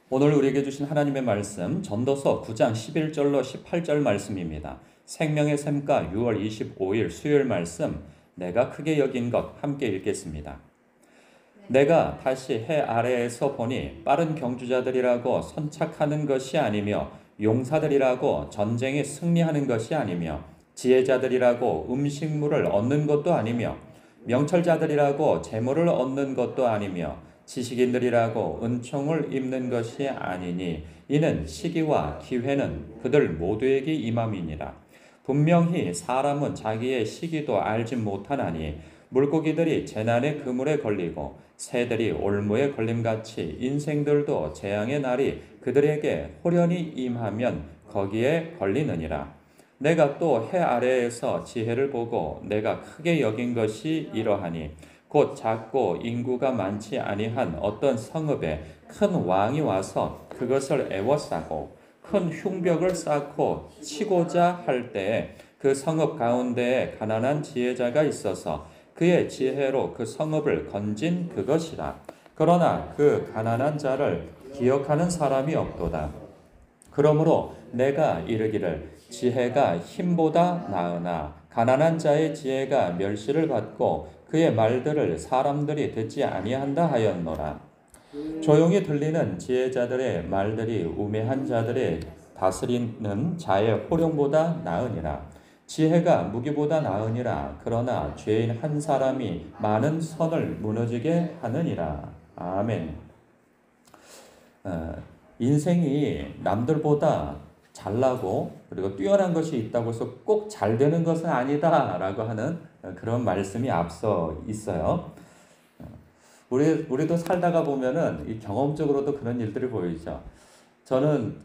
오늘 우리에게 주신 하나님의 말씀 전도서 9장 11절로 18절 말씀입니다. 생명의 샘가 6월 25일 수요일 말씀 내가 크게 여긴 것 함께 읽겠습니다. 내가 다시 해 아래에서 보니 빠른 경주자들이라고 선착하는 것이 아니며 용사들이라고 전쟁에 승리하는 것이 아니며 지혜자들이라고 음식물을 얻는 것도 아니며 명철자들이라고 재물을 얻는 것도 아니며 지식인들이라고 은총을 입는 것이 아니니 이는 시기와 기회는 그들 모두에게 임함이니라. 분명히 사람은 자기의 시기도 알지 못하나니 물고기들이 재난의 그물에 걸리고 새들이 올무에 걸림같이 인생들도 재앙의 날이 그들에게 호련히 임하면 거기에 걸리느니라. 내가 또 해 아래에서 지혜를 보고 내가 크게 여긴 것이 이러하니 곧 작고 인구가 많지 아니한 어떤 성읍에 큰 왕이 와서 그것을 애워싸고 큰 흉벽을 쌓고 치고자 할 때에 그 성읍 가운데에 가난한 지혜자가 있어서 그의 지혜로 그 성읍을 건진 그것이라. 그러나 그 가난한 자를 기억하는 사람이 없도다. 그러므로 내가 이르기를 지혜가 힘보다 나으나 가난한 자의 지혜가 멸시를 받고 그의 말들을 사람들이 듣지 아니한다 하였노라. 조용히 들리는 지혜자들의 말들이 우매한 자들의 다스리는 자의 호령보다 나으니라. 지혜가 무기보다 나으니라. 그러나 죄인 한 사람이 많은 선을 무너지게 하느니라. 아멘. 인생이 남들보다 잘나고 그리고 뛰어난 것이 있다고 해서 꼭 잘 되는 것은 아니다라고 하는 그런 말씀이 앞서 있어요. 우리도 살다가 보면은 이 경험적으로도 그런 일들이 보이죠. 저는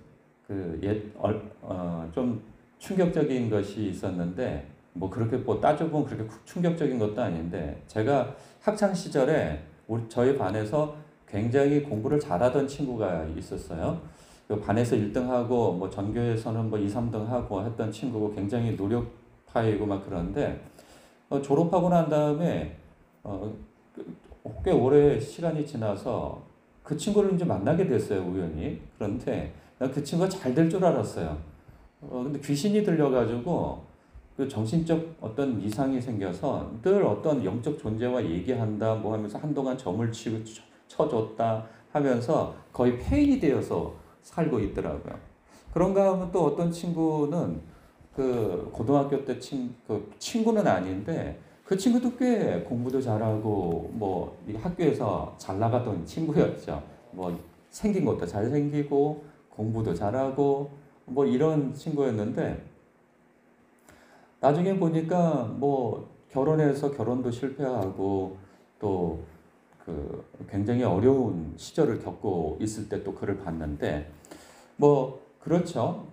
좀 충격적인 것이 있었는데 뭐 그렇게 뭐 따져보면 그렇게 충격적인 것도 아닌데 제가 학창 시절에 저희 반에서 굉장히 공부를 잘하던 친구가 있었어요. 반에서 1등하고 뭐 전교에서는 뭐 2, 3등하고 했던 친구고 굉장히 노력파이고 막 그런데 졸업하고 난 다음에 꽤 오래 시간이 지나서 그 친구를 이제 만나게 됐어요, 우연히. 그런데 난 그 친구가 잘 될 줄 알았어요. 근데 귀신이 들려가지고 그 정신적 어떤 이상이 생겨서 늘 어떤 영적 존재와 얘기한다 뭐 하면서 한동안 점을 치고 쳐줬다 하면서 거의 폐인이 되어서 살고 있더라고요. 그런가 하면 또 어떤 친구는 그 고등학교 때 그 친구는 아닌데 그 친구도 꽤 공부도 잘하고 뭐 학교에서 잘 나가던 친구였죠. 뭐 생긴 것도 잘생기고 공부도 잘하고 뭐 이런 친구였는데 나중에 보니까 뭐 결혼해서 결혼도 실패하고 또 그 굉장히 어려운 시절을 겪고 있을 때 또 그를 봤는데 뭐 그렇죠.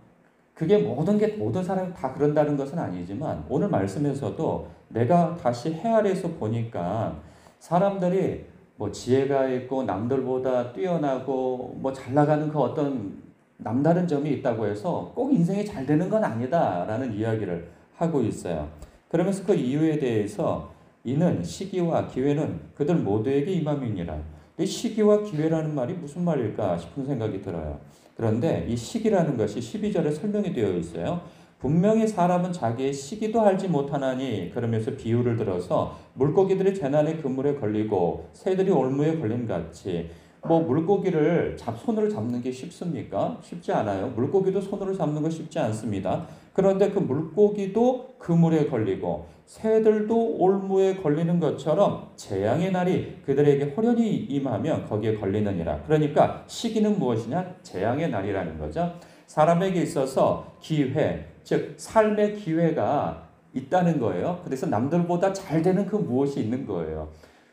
그게 모든 사람이 다 그런다는 것은 아니지만 오늘 말씀에서도 내가 다시 해 아래에서 보니까 사람들이 뭐 지혜가 있고 남들보다 뛰어나고 뭐 잘 나가는 그 어떤 남다른 점이 있다고 해서 꼭 인생이 잘 되는 건 아니다라는 이야기를 하고 있어요. 그러면서 그 이유에 대해서 이는 시기와 기회는 그들 모두에게 임함이니라. 이 시기와 기회라는 말이 무슨 말일까 싶은 생각이 들어요. 그런데 이 시기라는 것이 12절에 설명이 되어 있어요. 분명히 사람은 자기의 시기도 알지 못하나니 그러면서 비유를 들어서 물고기들이 재난의 그물에 걸리고 새들이 올무에 걸림같이 뭐 물고기를 손으로 잡는 게 쉽습니까? 쉽지 않아요. 물고기도 손으로 잡는 거 쉽지 않습니다. 그런데 그 물고기도 그물에 걸리고 새들도 올무에 걸리는 것처럼 재앙의 날이 그들에게 호련히 임하면 거기에 걸리느니라. 그러니까 시기는 무엇이냐? 재앙의 날이라는 거죠. 사람에게 있어서 기회, 즉 삶의 기회가 있다는 거예요. 그래서 남들보다 잘 되는 그 무엇이 있는 거예요.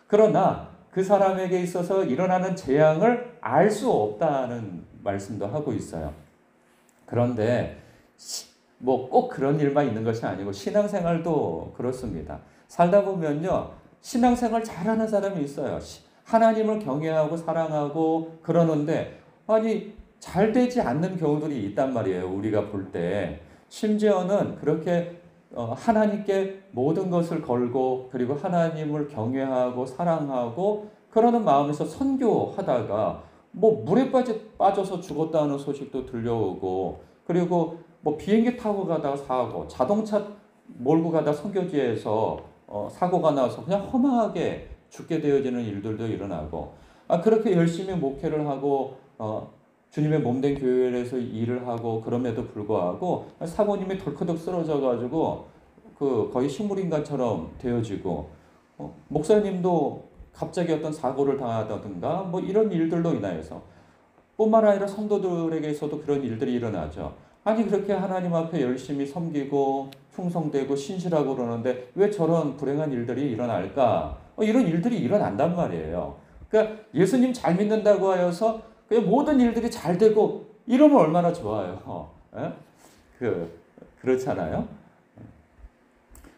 그러나 그 사람에게 있어서 일어나는 재앙을 알 수 없다는 말씀도 하고 있어요. 그런데 뭐 꼭 그런 일만 있는 것이 아니고 신앙생활도 그렇습니다. 살다 보면요. 신앙생활 잘하는 사람이 있어요. 하나님을 경외하고 사랑하고 그러는데 아니 잘 되지 않는 경우들이 있단 말이에요. 우리가 볼 때. 심지어는 그렇게 하나님께 모든 것을 걸고 그리고 하나님을 경외하고 사랑하고 그러는 마음에서 선교하다가 뭐 물에 빠져서 죽었다는 소식도 들려오고, 그리고 뭐 비행기 타고 가다가 사고, 자동차 몰고 가다 선교지에서 사고가 나서 그냥 허망하게 죽게 되어지는 일들도 일어나고, 그렇게 열심히 목회를 하고 주님의 몸된 교회에서 일을 하고 그럼에도 불구하고 사모님이 덜커덕 쓰러져 가지고 그 거의 식물인간처럼 되어지고, 목사님도 갑자기 어떤 사고를 당하다든가 뭐 이런 일들로 인하여서, 뿐만 아니라 성도들에게서도 그런 일들이 일어나죠. 아니 그렇게 하나님 앞에 열심히 섬기고 충성되고 신실하고 그러는데 왜 저런 불행한 일들이 일어날까? 이런 일들이 일어난단 말이에요. 그러니까 예수님 잘 믿는다고 하여서 그냥 모든 일들이 잘 되고 이러면 얼마나 좋아요. 예? 그렇잖아요.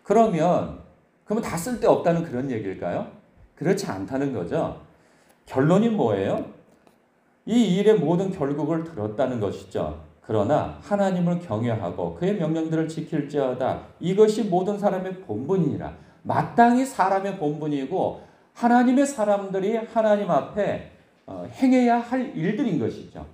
그러면 다 쓸데없다는 그런 얘기일까요? 그렇지 않다는 거죠. 결론이 뭐예요? 이 일의 모든 결국을 들었다는 것이죠. 그러나 하나님을 경외하고 그의 명령들을 지킬지어다. 이것이 모든 사람의 본분이니라. 마땅히 사람의 본분이고 하나님의 사람들이 하나님 앞에 행해야 할 일들인 것이죠.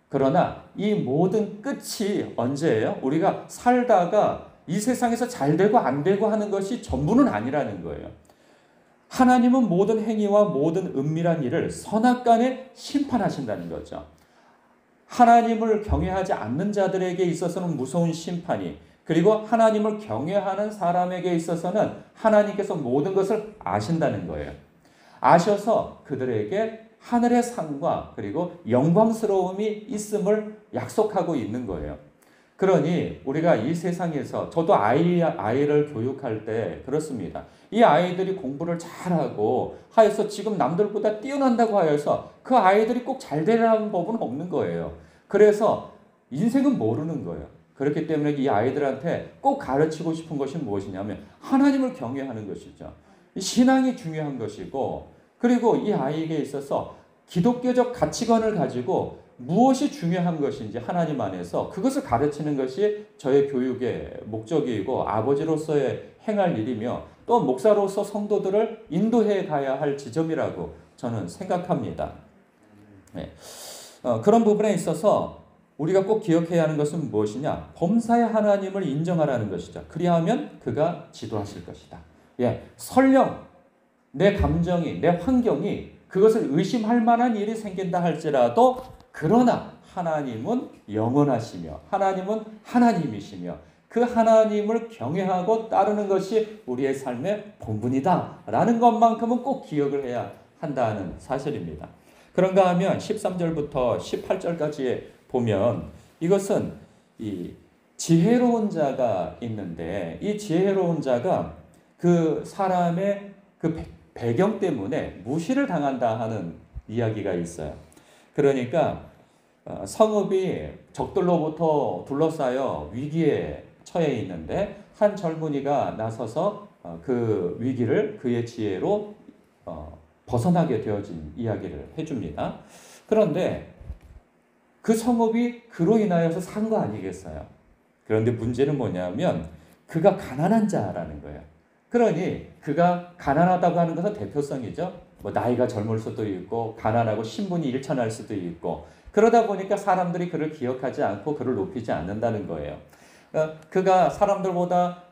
그러나 이 모든 끝이 언제예요? 우리가 살다가 이 세상에서 잘 되고 안 되고 하는 것이 전부는 아니라는 거예요. 하나님은 모든 행위와 모든 은밀한 일을 선악간에 심판하신다는 거죠. 하나님을 경외하지 않는 자들에게 있어서는 무서운 심판이, 그리고 하나님을 경외하는 사람에게 있어서는 하나님께서 모든 것을 아신다는 거예요. 아셔서 그들에게 하늘의 상과 그리고 영광스러움이 있음을 약속하고 있는 거예요. 그러니 우리가 이 세상에서, 저도 아이를 교육할 때 그렇습니다. 이 아이들이 공부를 잘하고 하여서 지금 남들보다 뛰어난다고 하여서 그 아이들이 꼭 잘 되라는 법은 없는 거예요. 그래서 인생은 모르는 거예요. 그렇기 때문에 이 아이들한테 꼭 가르치고 싶은 것이 무엇이냐면 하나님을 경외하는 것이죠. 신앙이 중요한 것이고, 그리고 이 아이에게 있어서 기독교적 가치관을 가지고 무엇이 중요한 것인지 하나님 안에서 그것을 가르치는 것이 저의 교육의 목적이고 아버지로서의 행할 일이며, 또 목사로서 성도들을 인도해 가야 할 지점이라고 저는 생각합니다. 네. 그런 부분에 있어서 우리가 꼭 기억해야 하는 것은 무엇이냐? 범사의 하나님을 인정하라는 것이죠. 그리하면 그가 지도하실 것이다. 설령 내 감정이, 내 환경이 그것을 의심할 만한 일이 생긴다 할지라도, 그러나 하나님은 영원하시며 하나님은 하나님이시며 그 하나님을 경외하고 따르는 것이 우리의 삶의 본분이다 라는 것만큼은 꼭 기억을 해야 한다는 사실입니다. 그런가 하면 13절부터 18절까지 보면 이것은 이 지혜로운 자가 있는데, 이 지혜로운 자가 그 사람의 그 배경 때문에 무시를 당한다 하는 이야기가 있어요. 그러니까 성읍이 적들로부터 둘러싸여 위기에 처해 있는데 한 젊은이가 나서서 그 위기를 그의 지혜로 벗어나게 되어진 이야기를 해줍니다. 그런데 그 성읍이 그로 인하여서 산 거 아니겠어요? 그런데 문제는 뭐냐면 그가 가난한 자라는 거예요. 그러니 그가 가난하다고 하는 것은 대표성이죠. 뭐 나이가 젊을 수도 있고 가난하고 신분이 일천할 수도 있고, 그러다 보니까 사람들이 그를 기억하지 않고 그를 높이지 않는다는 거예요. 그가 사람들보다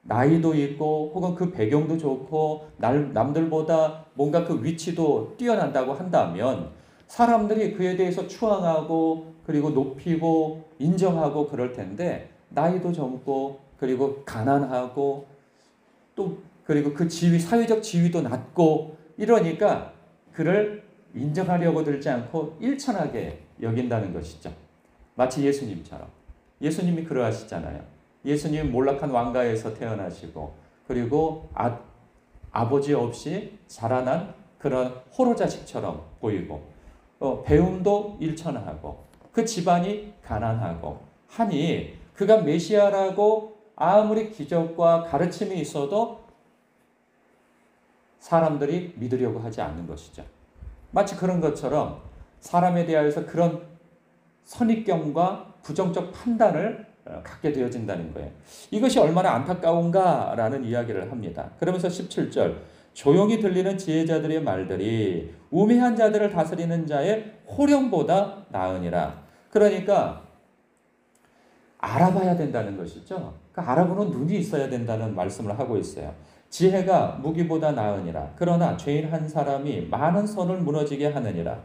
나이도 있고 혹은 그 배경도 좋고 남들보다 뭔가 그 위치도 뛰어난다고 한다면 사람들이 그에 대해서 추앙하고 그리고 높이고 인정하고 그럴 텐데, 나이도 젊고 그리고 가난하고 또 그리고 그 지위, 사회적 지위도 낮고 이러니까 그를 인정하려고 들지 않고 일천하게 여긴다는 것이죠. 마치 예수님처럼. 예수님이 그러하시잖아요. 예수님은 몰락한 왕가에서 태어나시고 그리고 아버지 없이 자라난 그런 호로 자식처럼 보이고 배움도 일천하고 그 집안이 가난하고 하니 그가 메시아라고 아무리 기적과 가르침이 있어도 사람들이 믿으려고 하지 않는 것이죠. 마치 그런 것처럼 사람에 대하여서 그런 선입견과 부정적 판단을 갖게 되어진다는 거예요. 이것이 얼마나 안타까운가라는 이야기를 합니다. 그러면서 17절, 조용히 들리는 지혜자들의 말들이 우매한 자들을 다스리는 자의 호령보다 나으니라. 그러니까 알아봐야 된다는 것이죠. 그러니까 알아보는 눈이 있어야 된다는 말씀을 하고 있어요. 지혜가 무기보다 나으니라. 그러나 죄인 한 사람이 많은 선을 무너지게 하느니라.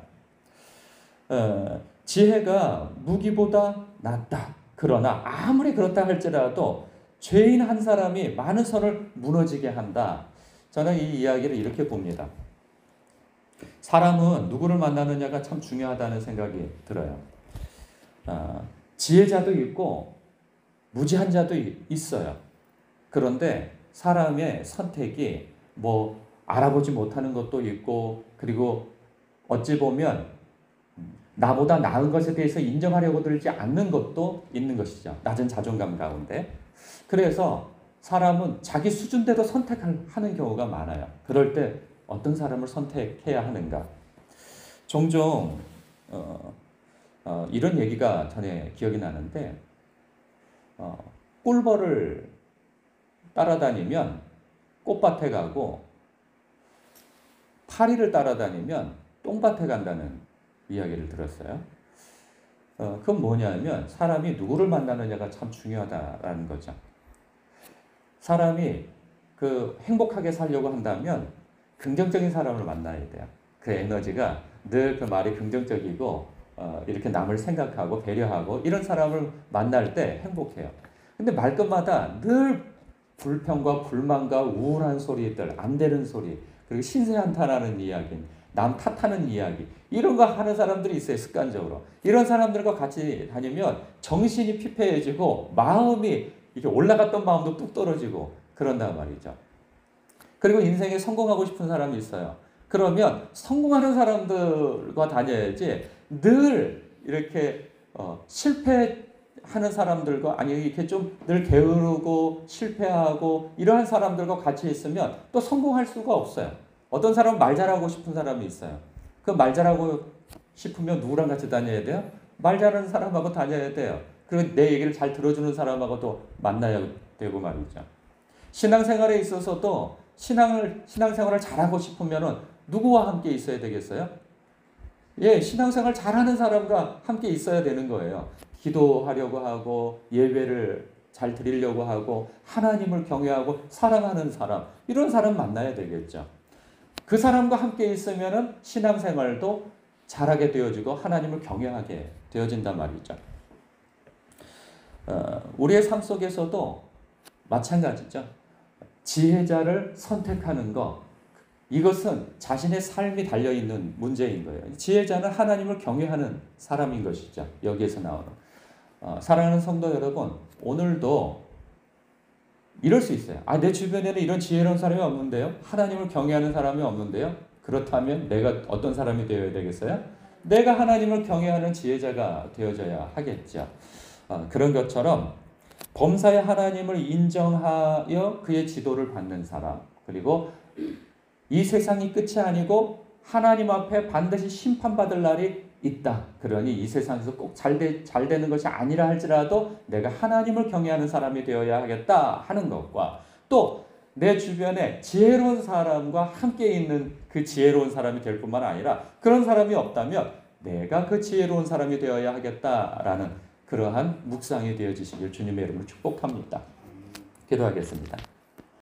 지혜가 무기보다 낫다. 그러나 아무리 그렇다 할지라도 죄인 한 사람이 많은 선을 무너지게 한다. 저는 이 이야기를 이렇게 봅니다. 사람은 누구를 만나느냐가 참 중요하다는 생각이 들어요. 지혜자도 있고 무지한 자도 있어요. 그런데 사람의 선택이 뭐 알아보지 못하는 것도 있고, 그리고 어찌 보면 나보다 나은 것에 대해서 인정하려고 들지 않는 것도 있는 것이죠. 낮은 자존감 가운데. 그래서 사람은 자기 수준대로 선택하는 경우가 많아요. 그럴 때 어떤 사람을 선택해야 하는가? 종종 이런 얘기가 전에 기억이 나는데, 꿀벌을 따라다니면 꽃밭에 가고 파리를 따라다니면 똥밭에 간다는 이야기를 들었어요. 그건 뭐냐면 사람이 누구를 만나느냐가 참 중요하다라는 거죠. 사람이 행복하게 살려고 한다면 긍정적인 사람을 만나야 돼요. 그 에너지가 늘 그 말이 긍정적이고 이렇게 남을 생각하고 배려하고 이런 사람을 만날 때 행복해요. 근데 말끝마다 늘 불평과 불만과 우울한 소리들, 안 되는 소리, 그리고 신세한탄하는 이야기, 남 탓하는 이야기, 이런 거 하는 사람들이 있어요, 습관적으로. 이런 사람들과 같이 다니면 정신이 피폐해지고 마음이 이렇게 올라갔던 마음도 뚝 떨어지고 그런단 말이죠. 그리고 인생에 성공하고 싶은 사람이 있어요. 그러면 성공하는 사람들과 다녀야지 늘 이렇게 실패하는 사람들과, 아니 이렇게 좀 늘 게으르고 실패하고 이러한 사람들과 같이 있으면 또 성공할 수가 없어요. 어떤 사람은 말 잘하고 싶은 사람이 있어요. 그 말 잘하고 싶으면 누구랑 같이 다녀야 돼요? 말 잘하는 사람하고 다녀야 돼요. 그리고 내 얘기를 잘 들어주는 사람하고도 만나야 되고 말이죠. 신앙생활에 있어서도 신앙생활을 잘하고 싶으면은 누구와 함께 있어야 되겠어요? 예, 신앙생활 잘하는 사람과 함께 있어야 되는 거예요. 기도하려고 하고 예배를 잘 드리려고 하고 하나님을 경외하고 사랑하는 사람, 이런 사람 만나야 되겠죠. 그 사람과 함께 있으면은 신앙생활도 잘하게 되어지고 하나님을 경외하게 되어진단 말이죠. 우리의 삶 속에서도 마찬가지죠. 지혜자를 선택하는 것, 이것은 자신의 삶이 달려있는 문제인 거예요. 지혜자는 하나님을 경외하는 사람인 것이죠. 여기에서 나오는. 사랑하는 성도 여러분, 오늘도 이럴 수 있어요. 내 주변에는 이런 지혜로운 사람이 없는데요? 하나님을 경외하는 사람이 없는데요? 그렇다면 내가 어떤 사람이 되어야 되겠어요? 내가 하나님을 경외하는 지혜자가 되어져야 하겠죠. 그런 것처럼 범사의 하나님을 인정하여 그의 지도를 받는 사람, 그리고 이 세상이 끝이 아니고 하나님 앞에 반드시 심판받을 날이 있다. 그러니 이 세상에서 꼭 잘 되는 것이 아니라 할지라도 내가 하나님을 경외하는 사람이 되어야 하겠다 하는 것과, 또 내 주변에 지혜로운 사람과 함께 있는 그 지혜로운 사람이 될 뿐만 아니라 그런 사람이 없다면 내가 그 지혜로운 사람이 되어야 하겠다라는 그러한 묵상이 되어지시길 주님의 이름으로 축복합니다. 기도하겠습니다.